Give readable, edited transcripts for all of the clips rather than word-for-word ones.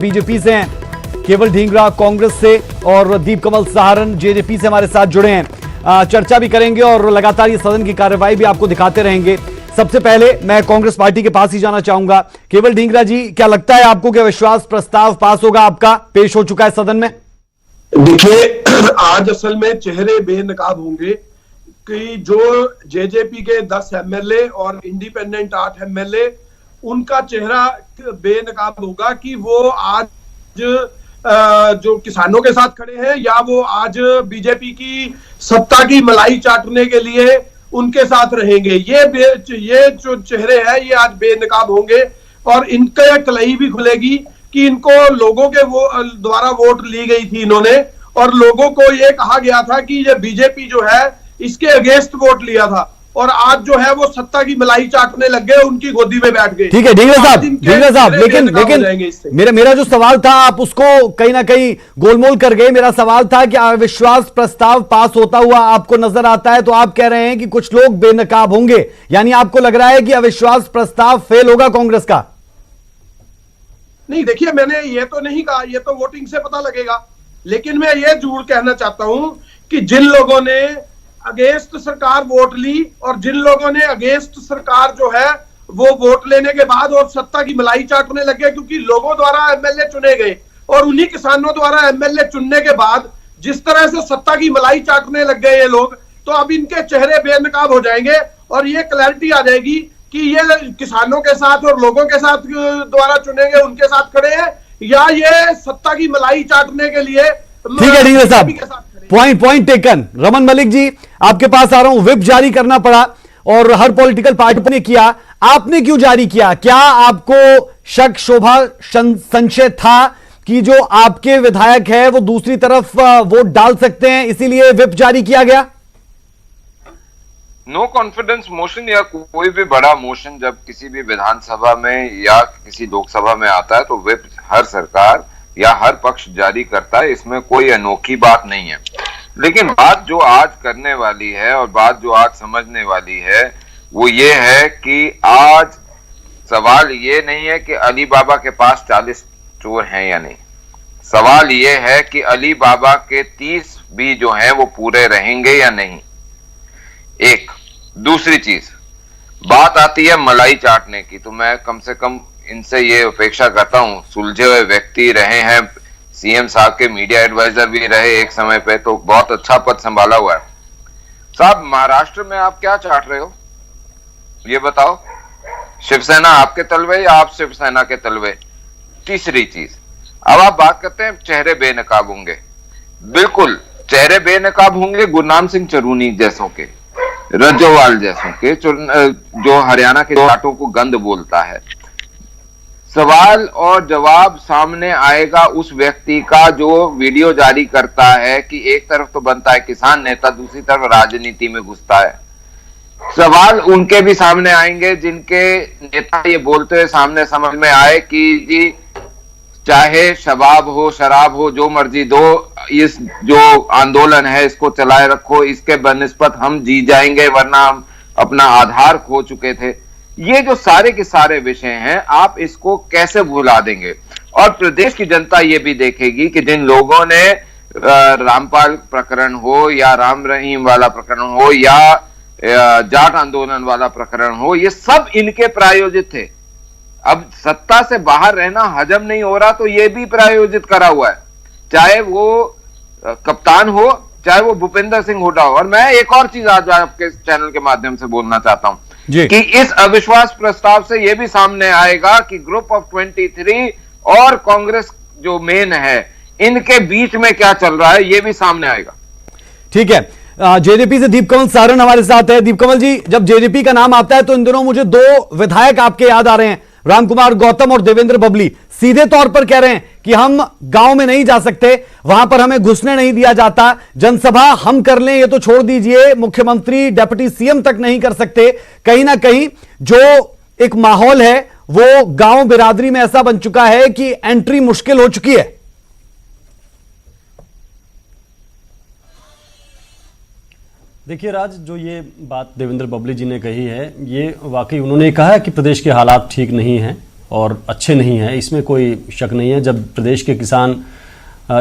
BJP से हैं, केवल ढींगरा कांग्रेस से और दीप कमल सहारण जेजेपी से हमारे साथ जुड़े हैं। चर्चा भी करेंगे और लगातार ये सदन की कार्यवाही भी आपको दिखाते रहेंगे। सबसे पहले मैं कांग्रेस पार्टी के पास ही जाना चाहूंगा। केवल ढींगरा जी, क्या लगता है आपको कि अविश्वास प्रस्ताव पास होगा? आपका पेश हो चुका है सदन में। देखिए, आज असल में चेहरे बेनकाब होंगे कि जो जेजेपी के 10 एमएलए और इंडिपेंडेंट 8 एमएलए, उनका चेहरा बेनकाब होगा कि वो आज जो किसानों के साथ खड़े हैं या वो आज बीजेपी की सत्ता की मलाई चाटने के लिए उनके साथ रहेंगे। ये जो चेहरे हैं ये आज बेनकाब होंगे और इनके कलई भी खुलेगी कि इनको लोगों के द्वारा वोट ली गई थी इन्होंने, और लोगों को ये कहा गया था कि ये बीजेपी जो है इसके अगेंस्ट वोट लिया था, और आज जो है वो सत्ता की मलाई चाटने लग गए, उनकी गोदी में बैठ गए। ठीक है ढींगरा साहब, लेकिन मेरा जो सवाल था आप उसको कहीं ना कहीं गोलमोल कर गए। मेरा सवाल था कि अविश्वास प्रस्ताव पास होता हुआ आपको नजर आता है, तो आप कह रहे हैं कि कुछ लोग बेनकाब होंगे, यानी आपको लग रहा है कि अविश्वास प्रस्ताव फेल होगा कांग्रेस का? नहीं, देखिए, मैंने ये तो नहीं कहा, ये तो वोटिंग से पता लगेगा, लेकिन मैं ये जरूर कहना चाहता हूं कि जिन लोगों ने अगेंस्ट सरकार वोट ली और जिन लोगों ने अगेंस्ट सरकार जो है वो वोट लेने के बाद और सत्ता की मलाई चाटने लगे, क्योंकि लोगों द्वारा एमएलए चुने गए और उन्हीं किसानों द्वारा एमएलए चुनने के बाद जिस तरह से सत्ता की मलाई चाटने लग गए ये लोग, तो अब इनके चेहरे बेनकाब हो जाएंगे और ये क्लैरिटी आ जाएगी कि ये किसानों के साथ और लोगों के साथ द्वारा चुने गए उनके साथ खड़े हैं या ये सत्ता की मलाई चाटने के लिए। ठीक है ढींगरा साहब, पॉइंट टेकन। रमन मलिक जी, आपके पास आ रहा हूं। विप जारी करना पड़ा और हर पॉलिटिकल पार्टी ने किया, आपने क्यों जारी किया? क्या आपको शक, शोभा, संशय था कि जो आपके विधायक है वो दूसरी तरफ वोट डाल सकते हैं, इसीलिए विप जारी किया गया? नो कॉन्फिडेंस मोशन या कोई भी बड़ा मोशन जब किसी भी विधानसभा में या किसी लोकसभा में आता है तो विप हर सरकार या हर पक्ष जारी करता है, इसमें कोई अनोखी बात नहीं है। लेकिन बात जो आज करने वाली है और बात जो आज समझने वाली है वो ये है कि आज सवाल ये नहीं है कि अली बाबा के पास 40 चोर हैं या नहीं, सवाल ये है कि अली बाबा के 30 भी जो हैं वो पूरे रहेंगे या नहीं। एक दूसरी चीज, बात आती है मलाई चाटने की, तो मैं कम से कम इनसे ये अपेक्षा करता हूं, सुलझे हुए व्यक्ति रहे हैं, सीएम साहब के मीडिया एडवाइजर भी रहे एक समय पे, तो बहुत अच्छा पद संभाला हुआ है साहब। महाराष्ट्र में आप क्या चाट रहे हो ये बताओ? शिवसेना आपके तलवे या आप शिवसेना के तलवे? तीसरी चीज, अब आप बात करते हैं चेहरे बेनकाब होंगे। बिल्कुल चेहरे बेनकाब होंगे गुरनाम सिंह चरूनी जैसों के, रज्जोवाल जैसों के, जो हरियाणा के जाटों को गंद बोलता है। सवाल और जवाब सामने आएगा उस व्यक्ति का जो वीडियो जारी करता है कि एक तरफ तो बनता है किसान नेता, दूसरी तरफ राजनीति में घुसता है। सवाल उनके भी सामने आएंगे जिनके नेता ये बोलते हुए सामने समझ में आए कि जी चाहे शबाब हो, शराब हो, जो मर्जी दो, इस जो आंदोलन है इसको चलाए रखो, इसके बनिस्बत हम जी जाएंगे वरना हम अपना आधार खो चुके थे। ये जो सारे के सारे विषय हैं आप इसको कैसे भुला देंगे? और प्रदेश की जनता ये भी देखेगी कि जिन लोगों ने रामपाल प्रकरण हो या राम रहीम वाला प्रकरण हो या जाट आंदोलन वाला प्रकरण हो, ये सब इनके प्रायोजित थे। अब सत्ता से बाहर रहना हजम नहीं हो रहा तो ये भी प्रायोजित करा हुआ है, चाहे वो कप्तान हो चाहे वो भूपेंद्र सिंह हुड्डा हो। और मैं एक और चीज आज आपके चैनल के माध्यम से बोलना चाहता हूं कि इस अविश्वास प्रस्ताव से यह भी सामने आएगा कि ग्रुप ऑफ 23 और कांग्रेस जो मेन है इनके बीच में क्या चल रहा है ये भी सामने आएगा। ठीक है, जेजेपी से दीप कमल सहारण हमारे साथ है। दीप कमल जी, जब जेजेपी का नाम आता है तो इन दिनों मुझे 2 विधायक आपके याद आ रहे हैं, रामकुमार गौतम और देवेंद्र बबली। सीधे तौर पर कह रहे हैं कि हम गांव में नहीं जा सकते, वहां पर हमें घुसने नहीं दिया जाता, जनसभा हम कर लें ये तो छोड़ दीजिए, मुख्यमंत्री डिप्टी सीएम तक नहीं कर सकते। कहीं ना कहीं जो एक माहौल है वो गांव बिरादरी में ऐसा बन चुका है कि एंट्री मुश्किल हो चुकी है। देखिए राज, जो ये बात देवेंद्र बबली जी ने कही है, ये वाकई उन्होंने कहा है कि प्रदेश के हालात ठीक नहीं हैं और अच्छे नहीं हैं, इसमें कोई शक नहीं है। जब प्रदेश के किसान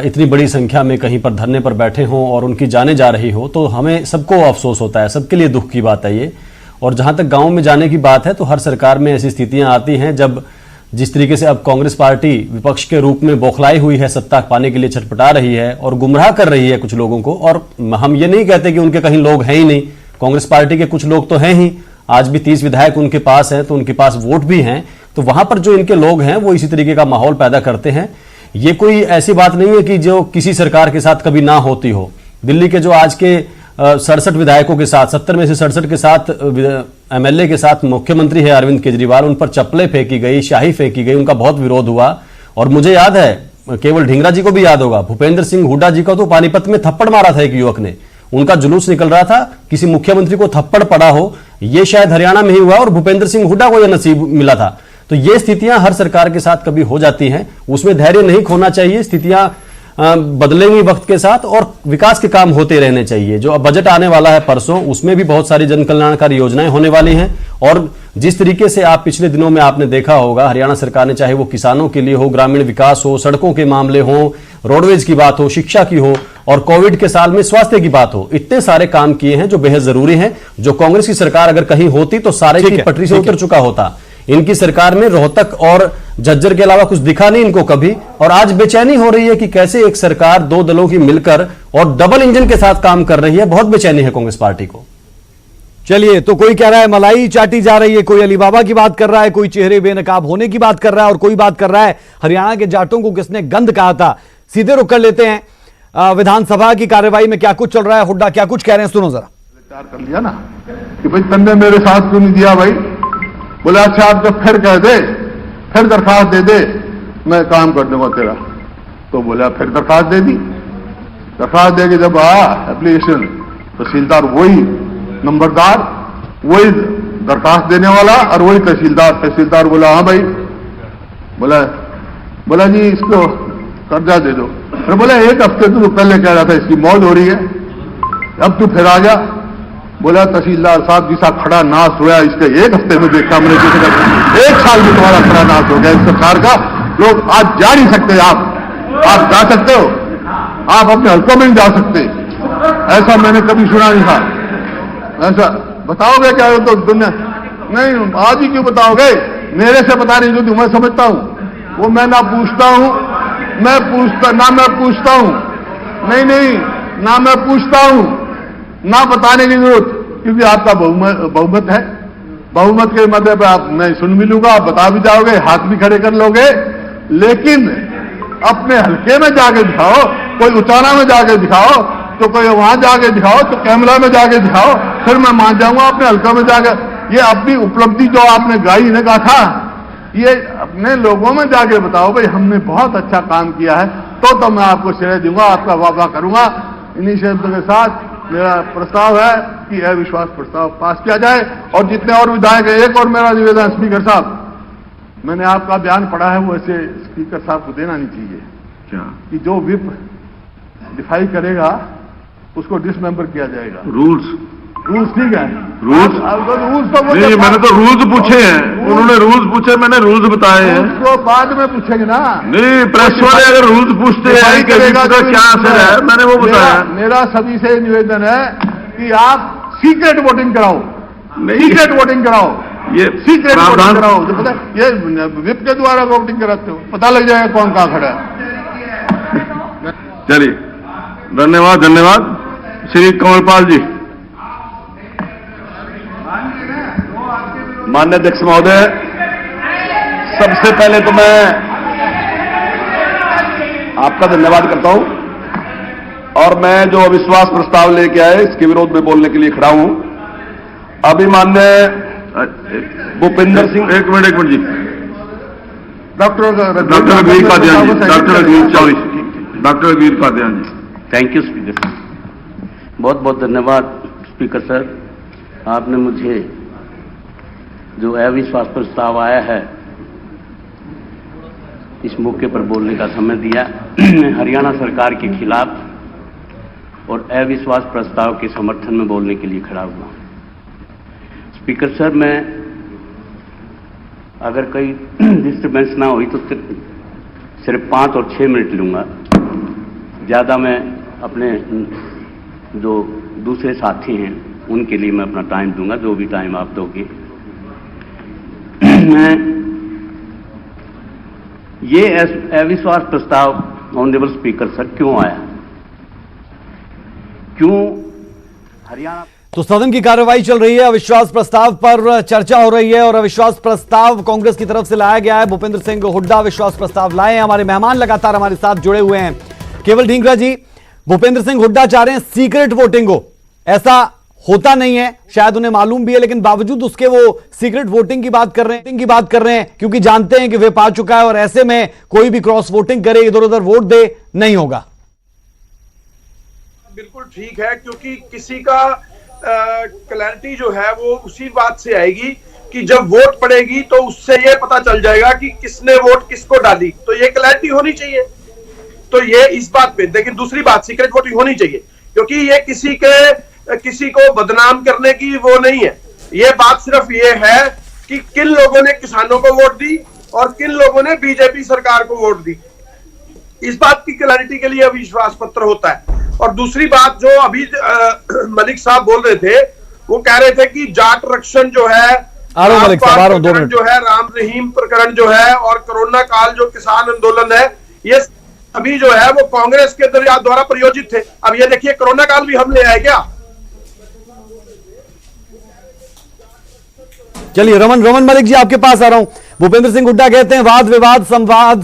इतनी बड़ी संख्या में कहीं पर धरने पर बैठे हों और उनकी जाने जा रही हो तो हमें सबको अफसोस होता है, सबके लिए दुख की बात है ये। और जहां तक गांव में जाने की बात है तो हर सरकार में ऐसी स्थितियां आती हैं जब जिस तरीके से अब कांग्रेस पार्टी विपक्ष के रूप में बौखलाई हुई है, सत्ता पाने के लिए छटपटा रही है और गुमराह कर रही है कुछ लोगों को। और हम ये नहीं कहते कि उनके कहीं लोग हैं ही नहीं, कांग्रेस पार्टी के कुछ लोग तो हैं ही, आज भी 30 विधायक उनके पास हैं तो उनके पास वोट भी हैं, तो वहां पर जो इनके लोग हैं वो इसी तरीके का माहौल पैदा करते हैं। ये कोई ऐसी बात नहीं है कि जो किसी सरकार के साथ कभी ना होती हो। दिल्ली के जो आज के 67 विधायकों के साथ, 70 में से 67 के साथ एमएलए के साथ मुख्यमंत्री है अरविंद केजरीवाल, उन पर चप्पलें फेंकी गई, शाही फेंकी गई, उनका बहुत विरोध हुआ। और मुझे याद है, केवल ढींगरा जी को भी याद होगा, भूपेंद्र सिंह हुड्डा जी को तो पानीपत में थप्पड़ मारा था एक युवक ने, उनका जुलूस निकल रहा था, किसी मुख्यमंत्री को थप्पड़ पड़ा हो, ये शायद हरियाणा में ही हुआ और भूपेंद्र सिंह हुड्डा को यह नसीब मिला था। तो ये स्थितियां हर सरकार के साथ कभी हो जाती हैं, उसमें धैर्य नहीं खोना चाहिए। स्थितियां बदलेंगी वक्त के साथ और विकास के काम होते रहने चाहिए। जो अब बजट आने वाला है परसों, उसमें भी बहुत सारी जन कल्याणकारी योजनाएं होने वाली हैं। और जिस तरीके से आप पिछले दिनों में आपने देखा होगा, हरियाणा सरकार ने, चाहे वो किसानों के लिए हो, ग्रामीण विकास हो, सड़कों के मामले हो, रोडवेज की बात हो, शिक्षा की हो और कोविड के साल में स्वास्थ्य की बात हो, इतने सारे काम किए हैं जो बेहद जरूरी हैं। जो कांग्रेस की सरकार अगर कहीं होती तो सारे की पटरी से उतर चुका होता। इनकी सरकार में रोहतक और झज्जर के अलावा कुछ दिखा नहीं इनको कभी। और आज बेचैनी हो रही है कि कैसे एक सरकार दो दलों की मिलकर और डबल इंजन के साथ काम कर रही है। बहुत बेचैनी है कांग्रेस पार्टी को। चलिए, तो कोई कह रहा है मलाई चाटी जा रही है, कोई अलीबाबा की बात कर रहा है, कोई चेहरे बेनकाब होने की बात कर रहा है और कोई बात कर रहा है हरियाणा के जाटों को किसने गंद कहा था। सीधे रुक कर लेते हैं विधानसभा की कार्यवाही में क्या कुछ चल रहा है। हुड्डा क्या कुछ कह रहे हैं, सुनो जरा। कर लिया ना कि भाई तुमने मेरे साथ क्यों नहीं दिया भाई। बोले अच्छा आप जब फिर कह दे, फिर दरखास्त दे दे, मैं काम कर दूंगा तेरा। तो बोला फिर दरखास्त दे दी। दरखास्त दे के जब आया एप्लीकेशन, तहसीलदार वही नंबरदार, वही दरखास्त देने वाला और वही तहसीलदार। तहसीलदार बोला हाँ भाई। बोला जी इसको कर्जा दे दो। फिर बोला एक हफ्ते तो पहले कह रहा था इसकी मौत हो रही है, अब तू फिर आ जा। बोला तहसीलदार साहब जिसा खड़ा नाश हुआ इसके एक हफ्ते में देखा मैंने, किसी का 1 साल में तुम्हारा खड़ा नाश हो गया इस सरकार का। लोग आज जा नहीं सकते, आप जा सकते हो, आप अपने हल्कों में नहीं जा सकते। ऐसा मैंने कभी सुना नहीं था। ऐसा बताओगे क्या तो दुनिया नहीं, आज ही क्यों बताओगे। मेरे से बता रही जो मैं समझता हूं वो मैं ना पूछता हूं, मैं पूछता हूं, नहीं ना मैं पूछता हूं, ना बताने की जरूरत, क्योंकि आपका बहुमत है। बहुमत के मध्य पर आप मैं सुन भी लूंगा, आप बता भी जाओगे, हाथ भी खड़े कर लोगे। लेकिन अपने हल्के में जाके दिखाओ, कोई उचाना में जाके दिखाओ, तो कोई वहां जाके दिखाओ, तो कैमरा में जाके दिखाओ, फिर मैं मान जाऊंगा। अपने हल्का में जाके ये अपनी उपलब्धि जो आपने गाई ने कहा था, ये अपने लोगों में जाके बताओ भाई हमने बहुत अच्छा काम किया है, तो मैं आपको श्रेय दूंगा, आपका वाह करूंगा। इन्हीं शब्दों के साथ मेरा प्रस्ताव है कि अविश्वास प्रस्ताव पास किया जाए। और जितने और विधायक है, एक और मेरा निवेदन स्पीकर साहब, मैंने आपका बयान पढ़ा है वो ऐसे स्पीकर साहब को देना नहीं चाहिए क्या कि जो विप डिफाई करेगा उसको डिसमेंबर किया जाएगा। रूल्स ठीक है, रूल्स तो नहीं, मैंने तो रूल्स पूछे हैं, उन्होंने रूल्स पूछे, मैंने रूल्स बताए हैं। उसको बाद में पूछेंगे ना, नहीं प्रेस वाले अगर रूल्स पूछते हैं कि तो क्या असर है, मैंने वो बताया। मेरा सभी से निवेदन है कि आप सीक्रेट वोटिंग कराओ, सीक्रेट वोटिंग कराओ, ये सीक्रेट वोटिंग कराओ। जो पता ये विप के द्वारा वोटिंग कराते हो, पता लग जाएगा कौन कहां खड़ा है। चलिए, धन्यवाद श्री कंवरपाल जी। माननीय अध्यक्ष महोदय, सबसे पहले तो मैं आपका धन्यवाद करता हूं और मैं जो अविश्वास प्रस्ताव लेके आए इसके विरोध में बोलने के लिए खड़ा हूं। अभी माननीय भूपेंद्र सिंह, एक minute ji, doctor Agveer Kadian ji, doctor Agveer Kadian ji. Thank you speaker sir, बहुत बहुत धन्यवाद स्पीकर सर। आपने मुझे जो अविश्वास प्रस्ताव आया है इस मौके पर बोलने का समय दिया। मैं हरियाणा सरकार के खिलाफ और अविश्वास प्रस्ताव के समर्थन में बोलने के लिए खड़ा हुआ। स्पीकर सर, मैं अगर कोई डिस्टर्बेंस ना हुई तो सिर्फ 5 और 6 मिनट लूँगा। ज़्यादा मैं अपने जो दूसरे साथी हैं उनके लिए मैं अपना टाइम दूंगा, जो भी टाइम आप दोगे। मैं ये अविश्वास प्रस्ताव ऑनरेबल स्पीकर सर क्यों आया, क्यों हरियाणा। तो सदन की कार्रवाई चल रही है, अविश्वास प्रस्ताव पर चर्चा हो रही है और अविश्वास प्रस्ताव कांग्रेस की तरफ से लाया गया है। भूपेंद्र सिंह हुड्डा अविश्वास प्रस्ताव लाए हैं। हमारे मेहमान लगातार हमारे साथ जुड़े हुए हैं। केवल ढींगरा जी, भूपेंद्र सिंह हुड्डा चाह रहे हैं सीक्रेट वोटिंग हो, ऐसा होता नहीं है, शायद उन्हें मालूम भी है, लेकिन बावजूद उसके वो सीक्रेट वोटिंग की बात कर रहे हैं क्योंकि जानते हैं कि वे पा चुका है और ऐसे में कोई भी क्रॉस वोटिंग करे, इधर उधर वोट दे, नहीं होगा। बिल्कुल ठीक है, क्योंकि किसी का क्लैरिटी जो है वो उसी बात से आएगी कि जब वोट पड़ेगी तो उससे ये पता चल जाएगा कि किसने वोट किसको डाली, तो ये क्लैरिटी होनी चाहिए। तो ये इस बात पे, लेकिन दूसरी बात सीक्रेट वोटिंग होनी चाहिए, क्योंकि ये किसी को बदनाम करने की वो नहीं है। ये बात सिर्फ ये है कि किन लोगों ने किसानों को वोट दी और किन लोगों ने बीजेपी सरकार को वोट दी, इस बात की क्लैरिटी के लिए अविश्वास पत्र होता है। और दूसरी बात जो अभी मलिक साहब बोल रहे थे, वो कह रहे थे कि जाट रक्षण जो है, मलिक साहब 2 मिनट जो है, राम रहीम प्रकरण जो है और कोरोना काल जो किसान आंदोलन है, ये अभी जो है वो कांग्रेस के द्वारा प्रयोजित थे। अब ये देखिए कोरोना काल भी हम ले आए क्या। चलिए रमन मलिक जी आपके पास आ रहा हूं। भूपेंद्र सिंह हुड्डा कहते हैं वाद विवाद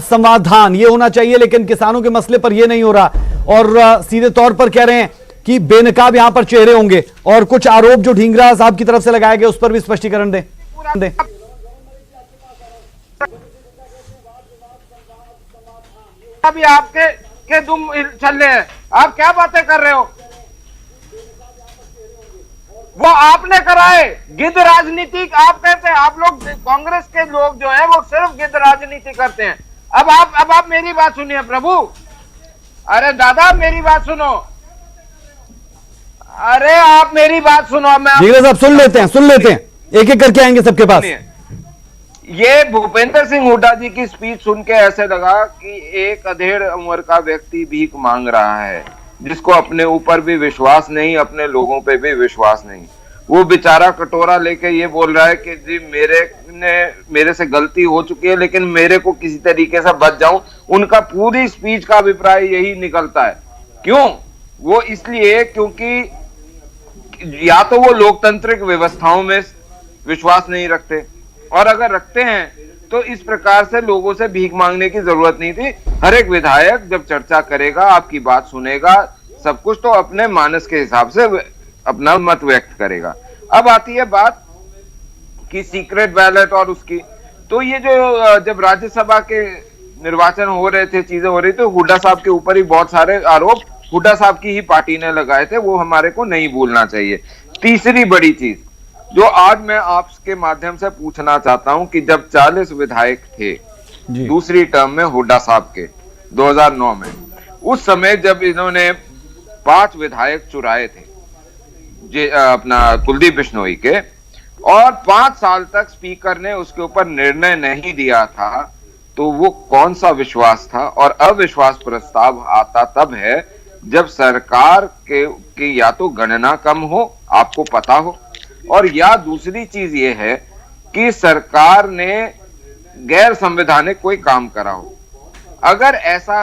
समाधान ये होना चाहिए, लेकिन किसानों के मसले पर ये नहीं हो रहा और सीधे तौर पर कह रहे हैं कि बेनकाब यहां पर चेहरे होंगे और कुछ आरोप जो ढींगरा साहब की तरफ से लगाए गए उस पर भी स्पष्टीकरण दें। अभी आपके दुम चल रहे हैं, आप क्या बातें कर रहे हो? वो आपने कराए गिद्ध राजनीति, आप कहते हैं, आप लोग कांग्रेस के लोग जो है वो सिर्फ गिद्ध राजनीति करते हैं। अब आप मेरी बात सुनिए प्रभु, अरे दादा मेरी बात सुनो, अरे आप मेरी बात सुनो। मैं साहब सुन लेते हैं, एक एक करके आएंगे सबके पास। ये भूपेंद्र सिंह हुड्डा जी की स्पीच सुन के ऐसे लगा कि एक अधेड़ उम्र का व्यक्ति भीख मांग रहा है, जिसको अपने ऊपर भी विश्वास नहीं, अपने लोगों पे भी विश्वास नहीं। वो बेचारा कटोरा लेके ये बोल रहा है कि जी मेरे से गलती हो चुकी है, लेकिन मेरे को किसी तरीके से बच जाऊं। उनका पूरी स्पीच का अभिप्राय यही निकलता है। क्यों? वो इसलिए क्योंकि या तो वो लोकतांत्रिक व्यवस्थाओं में विश्वास नहीं रखते, और अगर रखते हैं तो इस प्रकार से लोगों से भीख मांगने की जरूरत नहीं थी। हर एक विधायक जब चर्चा करेगा, आपकी बात सुनेगा, सब कुछ तो अपने मानस के हिसाब से अपना मत व्यक्त करेगा। अब आती है बात कि सीक्रेट बैलेट और उसकी, तो ये जो जब राज्यसभा के निर्वाचन हो रहे थे, चीजें हो रही थी, हुड्डा साहब के ऊपर ही बहुत सारे आरोप हुड्डा साहब की ही पार्टी ने लगाए थे, वो हमारे को नहीं भूलना चाहिए। तीसरी बड़ी चीज जो आज मैं आपके माध्यम से पूछना चाहता हूं कि जब 40 विधायक थे दूसरी टर्म में हुड्डा साहब के 2009 में, उस समय जब इन्होंने 5 विधायक चुराए थे अपना कुलदीप बिश्नोई के, और 5 साल तक स्पीकर ने उसके ऊपर निर्णय नहीं दिया था, तो वो कौन सा विश्वास था? और अविश्वास प्रस्ताव आता तब है जब सरकार के या तो गणना कम हो, आपको पता हो, और या दूसरी चीज ये है कि सरकार ने गैर संवैधानिक कोई काम करा हो। अगर ऐसा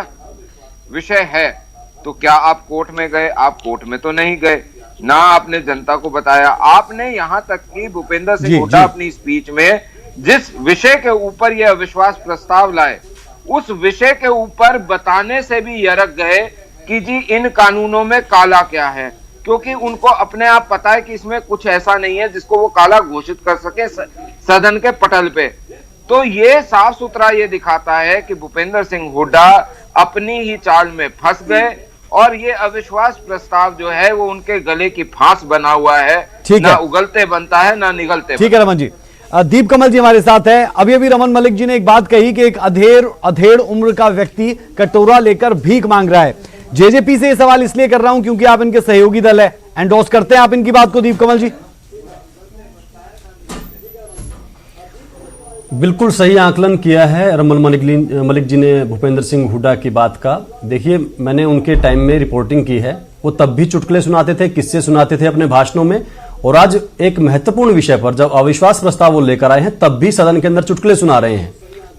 विषय है तो क्या आप कोर्ट में गए? आप कोर्ट में तो नहीं गए, ना आपने जनता को बताया। आपने यहां तक कि भूपेंद्र सिंह हुड्डा अपनी स्पीच में जिस विषय के ऊपर यह अविश्वास प्रस्ताव लाए, उस विषय के ऊपर बताने से भी यरक गए कि जी इन कानूनों में काला क्या है, क्योंकि उनको अपने आप पता है कि इसमें कुछ ऐसा नहीं है जिसको वो काला घोषित कर सके सदन के पटल पे। तो ये साफ सुथरा ये दिखाता है कि भूपेंद्र सिंह हुड्डा अपनी ही चाल में फंस गए, और ये अविश्वास प्रस्ताव जो है वो उनके गले की फांस बना हुआ है, ना उगलते बनता है ना निगलते। ठीक है रमन जी। दीप कमल जी हमारे साथ है। अभी रमन मलिक जी ने एक बात कही कि एक अधेड़ उम्र का व्यक्ति कटोरा लेकर भीख मांग रहा है। जेजेपी से ये सवाल इसलिए कर रहा हूं क्योंकि आप इनके सहयोगी दल है, एंडोर्स करते हैं आप इनकी बात को? दीप कमल जी बिल्कुल सही आकलन किया है रमन मलिक जी ने भूपेंद्र सिंह हुड्डा की बात का। देखिए, मैंने उनके टाइम में रिपोर्टिंग की है, वो तब भी चुटकुले सुनाते थे, किस्से सुनाते थे अपने भाषणों में, और आज एक महत्वपूर्ण विषय पर जब अविश्वास प्रस्ताव वो लेकर आए हैं तब भी सदन के अंदर चुटकुले सुना रहे हैं।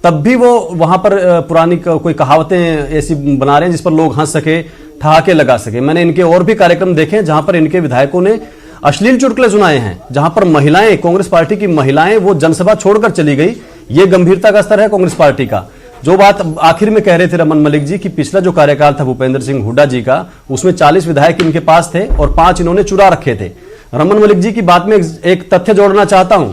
तब भी वो वहां पर पुरानी कोई कहावतें ऐसी बना रहे हैं जिस पर लोग हंस सके, ठहाके लगा सके। मैंने इनके और भी कार्यक्रम देखे जहां पर इनके विधायकों ने अश्लील चुटकुले सुनाए हैं, जहां पर महिलाएं, कांग्रेस पार्टी की महिलाएं वो जनसभा छोड़कर चली गई। ये गंभीरता का स्तर है कांग्रेस पार्टी का। जो बात आखिर में कह रहे थे रमन मलिक जी कि पिछला जो कार्यकाल था भूपेंद्र सिंह हुड्डा जी का, उसमें 40 विधायक इनके पास थे और 5 इन्होंने चुरा रखे थे। रमन मलिक जी की बात में एक तथ्य जोड़ना चाहता हूं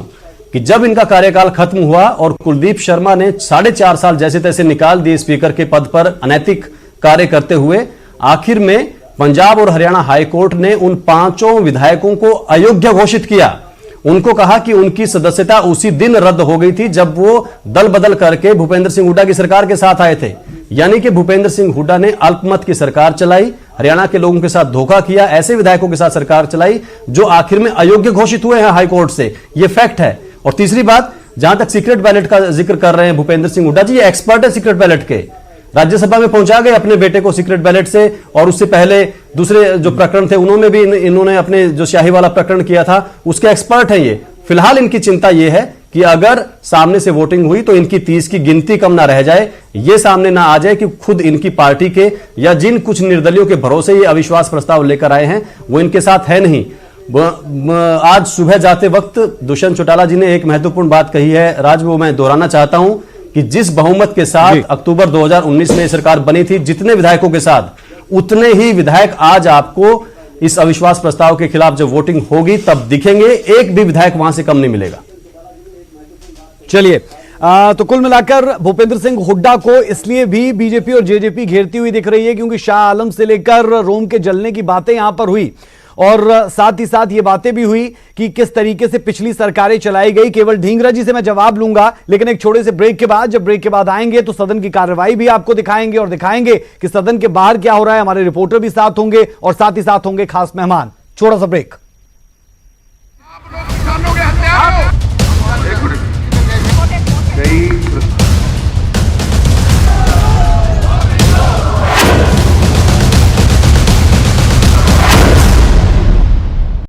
कि जब इनका कार्यकाल खत्म हुआ और कुलदीप शर्मा ने 4.5 साल जैसे तैसे निकाल दिए स्पीकर के पद पर अनैतिक कार्य करते हुए, आखिर में पंजाब और हरियाणा हाईकोर्ट ने उन 5 विधायकों को अयोग्य घोषित किया। उनको कहा कि उनकी सदस्यता उसी दिन रद्द हो गई थी जब वो दल बदल करके भूपेंद्र सिंह हुड्डा की सरकार के साथ आए थे। यानी कि भूपेंद्र सिंह हुड्डा ने अल्पमत की सरकार चलाई, हरियाणा के लोगों के साथ धोखा किया, ऐसे विधायकों के साथ सरकार चलाई जो आखिर में अयोग्य घोषित हुए हैं हाईकोर्ट से। यह फैक्ट है। और तीसरी बात, जहां तक सीक्रेट बैलेट का जिक्र कर रहे हैं भूपेंद्र सिंह हुड्डा जी, ये एक्सपर्ट है सीक्रेट बैलेट के। राज्यसभा में पहुंचा गए अपने बेटे को सीक्रेट बैलेट से, और उससे पहले दूसरे जो प्रकरण थे उन्होंने भी इन्होंने अपने जो स्याही वाला प्रकरण किया था उसके एक्सपर्ट हैं ये। फिलहाल इनकी चिंता यह है कि अगर सामने से वोटिंग हुई तो इनकी 30 की गिनती कम ना रह जाए, ये सामने ना आ जाए कि खुद इनकी पार्टी के या जिन कुछ निर्दलियों के भरोसे ये अविश्वास प्रस्ताव लेकर आए हैं वो इनके साथ है नहीं। आज सुबह जाते वक्त दुष्यंत चौटाला जी ने एक महत्वपूर्ण बात कही है राज, वो मैं दोहराना चाहता हूं कि जिस बहुमत के साथ अक्टूबर 2019 में सरकार बनी थी, जितने विधायकों के साथ, उतने ही विधायक आज आपको इस अविश्वास प्रस्ताव के खिलाफ जब वोटिंग होगी तब दिखेंगे। एक भी विधायक वहां से कम नहीं मिलेगा। चलिए, तो कुल मिलाकर भूपेंद्र सिंह हुड्डा को इसलिए भी बीजेपी और जेजेपी घेरती हुई दिख रही है क्योंकि शाह आलम से लेकर रोम के जलने की बातें यहां पर हुई, और साथ ही साथ ये बातें भी हुई कि किस तरीके से पिछली सरकारें चलाई गई। केवल ढींगरा जी से मैं जवाब लूंगा, लेकिन एक छोटे से ब्रेक के बाद, जब ब्रेक के बाद आएंगे तो सदन की कार्रवाई भी आपको दिखाएंगे और दिखाएंगे कि सदन के बाहर क्या हो रहा है। हमारे रिपोर्टर भी साथ होंगे और साथ ही साथ होंगे खास मेहमान। छोटा सा ब्रेक।